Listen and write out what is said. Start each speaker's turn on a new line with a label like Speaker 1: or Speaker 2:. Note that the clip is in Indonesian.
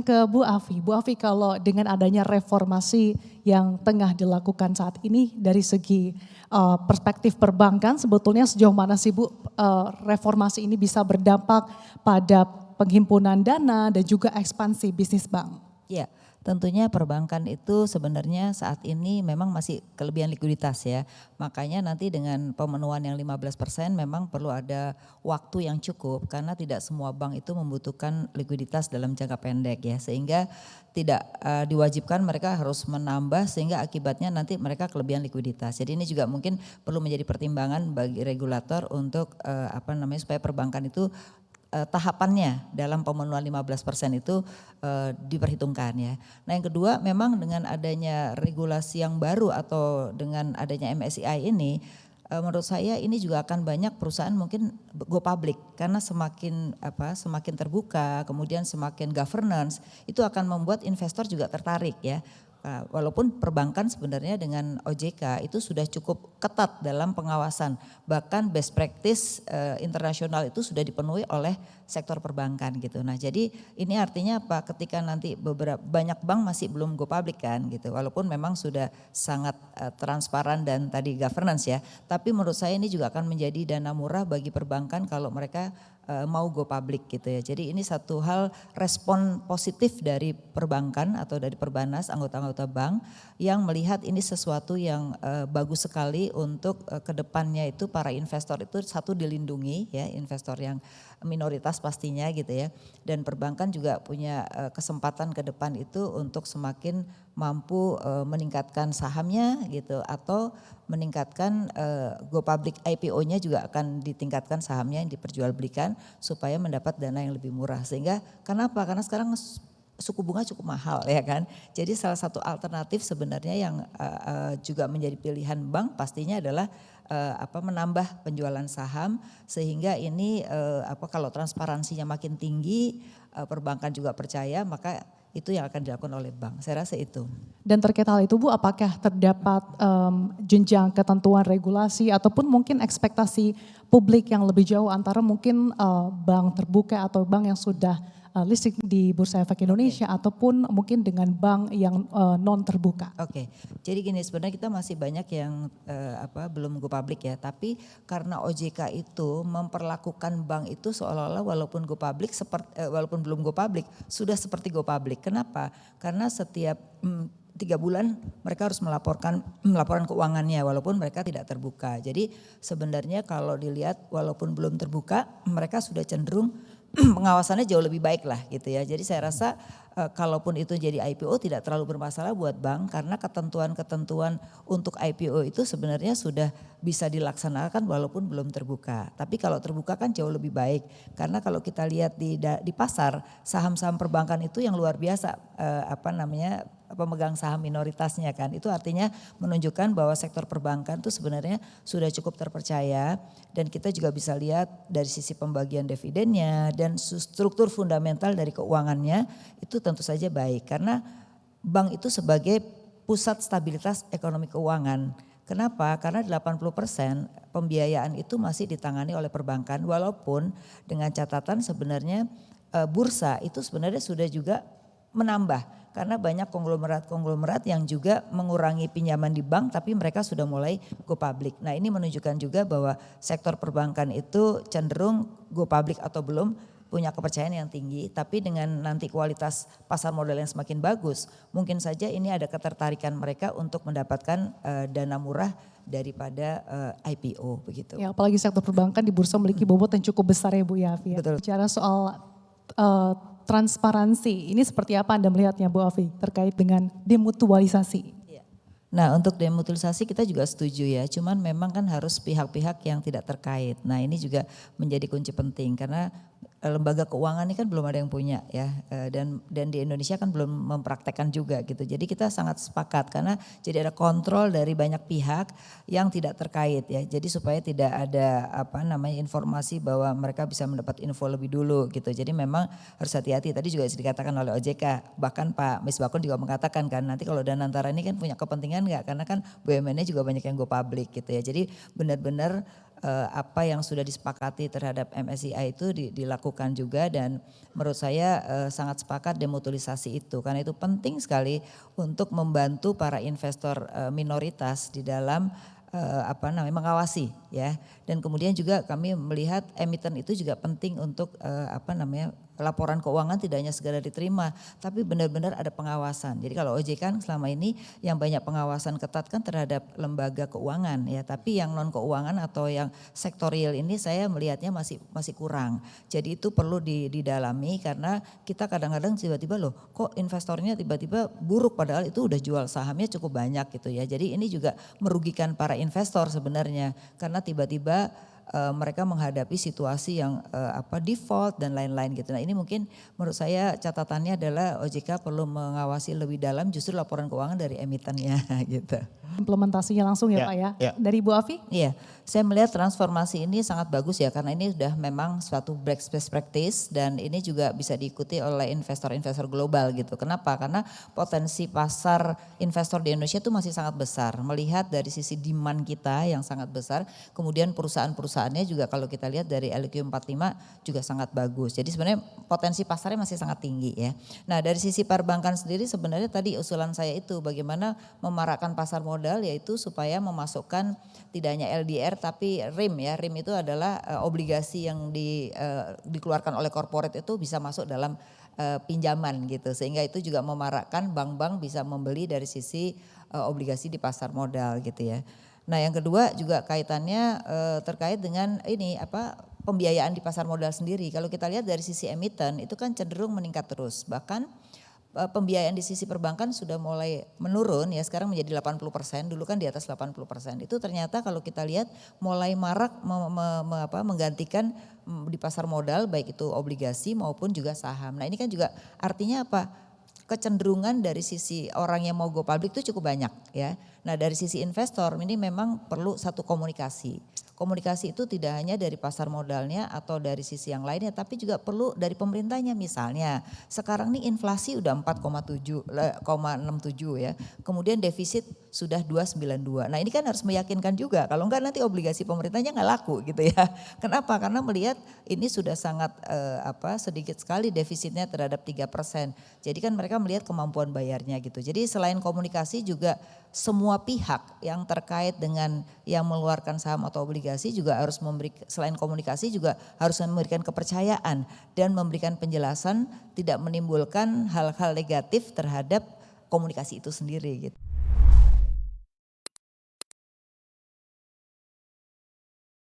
Speaker 1: ke Bu Afi. Bu Afi, kalau dengan adanya reformasi yang tengah dilakukan saat ini dari segi perspektif perbankan, sebetulnya sejauh mana sih Bu reformasi ini bisa berdampak pada penghimpunan dana dan juga ekspansi bisnis bank?
Speaker 2: Ya, tentunya perbankan itu sebenarnya saat ini memang masih kelebihan likuiditas ya. Makanya nanti dengan pemenuhan yang 15% memang perlu ada waktu yang cukup karena tidak semua bank itu membutuhkan likuiditas dalam jangka pendek ya. Sehingga tidak diwajibkan mereka harus menambah sehingga akibatnya nanti mereka kelebihan likuiditas. Jadi ini juga mungkin perlu menjadi pertimbangan bagi regulator untuk supaya perbankan itu tahapannya dalam pemenuhan 15% itu diperhitungkan ya. Nah yang kedua memang dengan adanya regulasi yang baru atau dengan adanya MSCI ini menurut saya ini juga akan banyak perusahaan mungkin go public karena semakin terbuka kemudian semakin governance itu akan membuat investor juga tertarik ya. Walaupun perbankan sebenarnya dengan OJK itu sudah cukup ketat dalam pengawasan, bahkan best practice internasional itu sudah dipenuhi oleh sektor perbankan gitu. Nah jadi ini artinya apa? Ketika nanti banyak bank masih belum go public kan gitu, walaupun memang sudah sangat transparan dan tadi governance ya. Tapi menurut saya ini juga akan menjadi dana murah bagi perbankan kalau mereka mau go public gitu ya. Jadi ini satu hal respon positif dari perbankan atau dari Perbanas anggota-anggota bank yang melihat ini sesuatu yang bagus sekali untuk kedepannya itu para investor itu satu dilindungi ya, investor yang minoritas pastinya gitu ya. Dan perbankan juga punya kesempatan ke depan itu untuk semakin mampu meningkatkan sahamnya gitu atau meningkatkan go public IPO-nya juga akan ditingkatkan sahamnya yang diperjualbelikan supaya mendapat dana yang lebih murah. Sehingga kenapa? Karena sekarang suku bunga cukup mahal ya kan. Jadi salah satu alternatif sebenarnya yang juga menjadi pilihan bank pastinya adalah menambah penjualan saham sehingga ini kalau transparansinya makin tinggi perbankan juga percaya maka itu yang akan dilakukan oleh bank. Saya rasa itu.
Speaker 1: Dan terkait hal itu Bu, apakah terdapat jenjang ketentuan regulasi ataupun mungkin ekspektasi publik yang lebih jauh antara mungkin bank terbuka atau bank yang sudah listing di Bursa Efek Indonesia ataupun mungkin dengan bank yang non terbuka?
Speaker 2: Oke, jadi gini sebenarnya kita masih banyak yang belum go public ya, tapi karena OJK itu memperlakukan bank itu seolah-olah walaupun go public walaupun belum go public sudah seperti go public. Kenapa? Karena setiap 3 bulan mereka harus melaporkan keuangannya walaupun mereka tidak terbuka. Jadi sebenarnya kalau dilihat walaupun belum terbuka mereka sudah cenderung pengawasannya jauh lebih baik lah gitu ya. Jadi saya rasa kalaupun itu jadi IPO tidak terlalu bermasalah buat bank karena ketentuan-ketentuan untuk IPO itu sebenarnya sudah bisa dilaksanakan walaupun belum terbuka. Tapi kalau terbuka kan jauh lebih baik karena kalau kita lihat di pasar saham-saham perbankan itu yang luar biasa pemegang saham minoritasnya kan. Itu artinya menunjukkan bahwa sektor perbankan itu sebenarnya sudah cukup terpercaya dan kita juga bisa lihat dari sisi pembagian dividennya dan struktur fundamental dari keuangannya itu tentu saja baik karena bank itu sebagai pusat stabilitas ekonomi keuangan. Kenapa? Karena 80% pembiayaan itu masih ditangani oleh perbankan walaupun dengan catatan sebenarnya bursa itu sebenarnya sudah juga menambah. Karena banyak konglomerat yang juga mengurangi pinjaman di bank tapi mereka sudah mulai go public. Nah ini menunjukkan juga bahwa sektor perbankan itu cenderung go public atau belum punya kepercayaan yang tinggi. Tapi dengan nanti kualitas pasar modal yang semakin bagus mungkin saja ini ada ketertarikan mereka untuk mendapatkan dana murah daripada IPO begitu.
Speaker 1: Ya, apalagi sektor perbankan di bursa memiliki bobot yang cukup besar ya Bu Afi.
Speaker 2: Betul.
Speaker 1: Bicara soal transparansi, ini seperti apa Anda melihatnya Bu Afi terkait dengan demutualisasi?
Speaker 2: Nah untuk demutualisasi kita juga setuju ya, cuman memang kan harus pihak-pihak yang tidak terkait. Nah ini juga menjadi kunci penting karena lembaga keuangan ini kan belum ada yang punya ya dan di Indonesia kan belum mempraktekkan juga gitu. Jadi kita sangat sepakat karena jadi ada kontrol dari banyak pihak yang tidak terkait ya. Jadi supaya tidak ada informasi bahwa mereka bisa mendapat info lebih dulu gitu. Jadi memang harus hati-hati. Tadi juga dikatakan oleh OJK, bahkan Pak Misbakun juga mengatakan kan nanti kalau Danantara ini kan punya kepentingan enggak karena kan BUMN-nya juga banyak yang go public gitu ya. Jadi benar-benar apa yang sudah disepakati terhadap MSCI itu dilakukan juga, dan menurut saya sangat sepakat demutualisasi itu karena itu penting sekali untuk membantu para investor minoritas di dalam mengawasi ya. Dan kemudian juga kami melihat emiten itu juga penting untuk laporan keuangan tidak hanya segera diterima, tapi benar-benar ada pengawasan. Jadi kalau OJK kan selama ini yang banyak pengawasan ketat kan terhadap lembaga keuangan ya, tapi yang non keuangan atau yang sektorial ini saya melihatnya masih kurang. Jadi itu perlu didalami karena kita kadang-kadang tiba-tiba loh kok investornya tiba-tiba buruk padahal itu udah jual sahamnya cukup banyak gitu ya. Jadi ini juga merugikan para investor sebenarnya karena tiba-tiba mereka menghadapi situasi yang default dan lain-lain gitu. Nah ini mungkin menurut saya catatannya adalah OJK perlu mengawasi lebih dalam justru laporan keuangan dari emitennya gitu.
Speaker 1: Implementasinya langsung ya Pak ya. Dari Bu Afi?
Speaker 2: Iya, saya melihat transformasi ini sangat bagus ya karena ini sudah memang suatu best practice dan ini juga bisa diikuti oleh investor-investor global gitu. Kenapa? Karena potensi pasar investor di Indonesia itu masih sangat besar. Melihat dari sisi demand kita yang sangat besar, kemudian perusahaan-perusahaannya juga kalau kita lihat dari LQ45 juga sangat bagus. Jadi sebenarnya potensi pasarnya masih sangat tinggi ya. Nah dari sisi perbankan sendiri sebenarnya tadi usulan saya itu bagaimana memarakkan pasar modal yaitu supaya memasukkan tidak hanya LDR tapi RIM ya. RIM itu adalah obligasi yang dikeluarkan oleh corporate itu bisa masuk dalam pinjaman gitu. Sehingga itu juga memarakkan bank-bank bisa membeli dari sisi obligasi di pasar modal gitu ya. Nah yang kedua juga kaitannya terkait dengan ini pembiayaan di pasar modal sendiri. Kalau kita lihat dari sisi emiten itu kan cenderung meningkat terus. Bahkan pembiayaan di sisi perbankan sudah mulai menurun ya sekarang menjadi 80%, dulu kan di atas 80%. Itu ternyata kalau kita lihat mulai marak menggantikan di pasar modal baik itu obligasi maupun juga saham. Nah ini kan juga artinya apa? Kecenderungan dari sisi orang yang mau go public itu cukup banyak ya. Nah dari sisi investor ini memang perlu satu komunikasi. Komunikasi itu tidak hanya dari pasar modalnya atau dari sisi yang lainnya tapi juga perlu dari pemerintahnya. Misalnya sekarang nih inflasi udah 4,67 ya. Kemudian defisit sudah 292. Nah ini kan harus meyakinkan juga kalau enggak nanti obligasi pemerintahnya nggak laku gitu ya. Kenapa? Karena melihat ini sudah sangat sedikit sekali defisitnya terhadap 3%. Jadi kan mereka melihat kemampuan bayarnya gitu. Jadi selain komunikasi juga semua pihak yang terkait dengan yang mengeluarkan saham atau obligasi juga harus selain komunikasi juga harus memberikan kepercayaan dan memberikan penjelasan tidak menimbulkan hal-hal negatif terhadap komunikasi itu sendiri gitu.